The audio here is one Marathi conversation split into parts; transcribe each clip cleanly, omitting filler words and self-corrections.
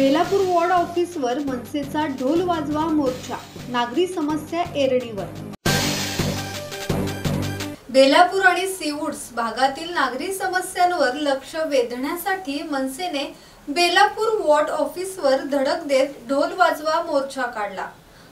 बेलापूर वॉर्ड ऑफिसवर मनसेचा ढोल वाजवा मोर्चा, नागरी समस्या एरणीवर। बेलापूर आणि सीवूड्स भागातील नागरी समस्यांवर लक्ष वेधण्यासाठी मनसेने बेलापूर वॉर्ड ऑफिसवर धडक देत ढोल वाजवा मोर्चा काढला।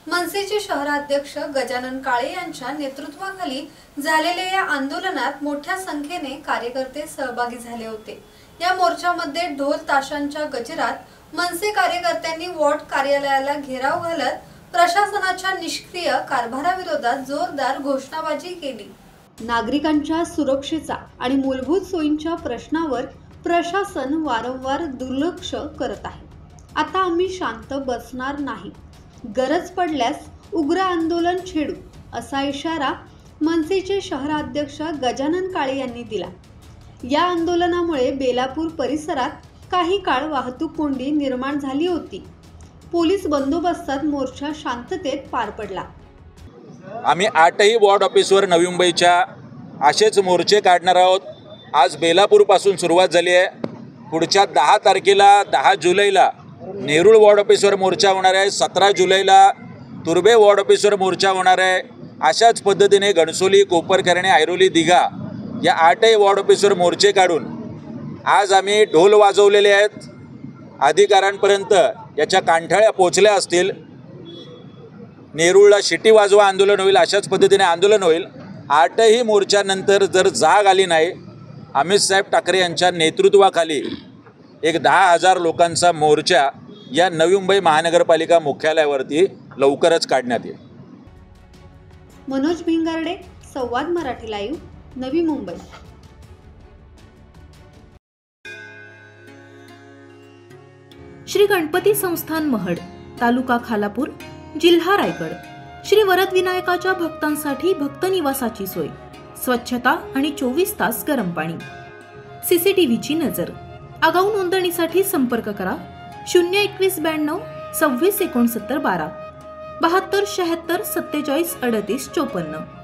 मनसेचे शहराध्यक्ष गजानन काळे यांच्या नेतृत्वाखाली झालेल्या या आंदोलनात मोठ्या संख्येने कार्यकर्ते सहभागी झाले होते। या मोर्चामध्ये ढोल ताशांच्या गजरात मनसे कार्यकर्त्यांनी वॉर्ड कार्यालयाला घेराव घालत प्रशासनाच्या निष्क्रिय कारभाराविरोधात जोरदार घोषणाबाजी केली। नागरिकांच्या सुरक्षेचा आणि मूलभूत सोयींच्या प्रश्नावर प्रशासन वारंवार दुर्लक्ष करत आहे। आता आम्ही शांत बसणार नाही, गरज पडल्यास उग्र आंदोलन छेडू, असा इशारा मनसेचे शहराध्यक्ष गजानन काळे यांनी दिला। या आंदोलनामुळे बेलापूर परिसरात काही काळ वाहतूक कोंडी निर्माण झाली होती। पोलीस बंदोबस्तात मोर्चा शांततेत पार पडला। आम्ही 8ही वॉर्ड ऑफिसवर नवी मुंबईच्या असेच मोर्चे काढणार आहोत। आज बेलापूर पासून सुरुवात झाली आहे। पुढच्या 10 तारखेला 10 जुलैला नेरूळ वॉर्ड ऑफिसवर मोर्चा होणार आहे। 17 जुलैला तुर्भे वॉर्ड ऑफिसवर मोर्चा होणार आहे। अशाच पद्धतीने घणसोली, कोपरखैरणे, ऐरोली, दिघा या 8ही वॉर्ड ऑफिसवर मोर्चे काढून आज आम्ही ढोल वाजवलेले आहेत। अधिकाऱ्यांपर्यंत याच्या कांठाळ्या पोचल्या असतील। नेरूळला शिटी वाजवा आंदोलन होईल, अशाच पद्धतीने आंदोलन होईल। 8ही मोर्चानंतर जर जाग आली नाही, अमित साहेब ठाकरे यांच्या नेतृत्वाखाली एक 10,000 लोकांचा मोर्चा या नवी मुंबई महानगरपालिका मुख्यालयावरती लवकरच काढण्यात येईल। मनोज भिंगारडे, संवाद मराठी लाईव्ह, नवी मुंबई। श्री गणपती संस्थान महड, तालुका खालापूर, जिल्हा रायगड। श्री वरद विनायकाच्या भक्तांसाठी भक्त निवासाची सोय, स्वच्छता आणि 24 तास गरम पाणी, सीसीटीव्हीची नजर। आगाऊ नोंदणीसाठी संपर्क करा 02192 26 69 12 72 76 47 38 54।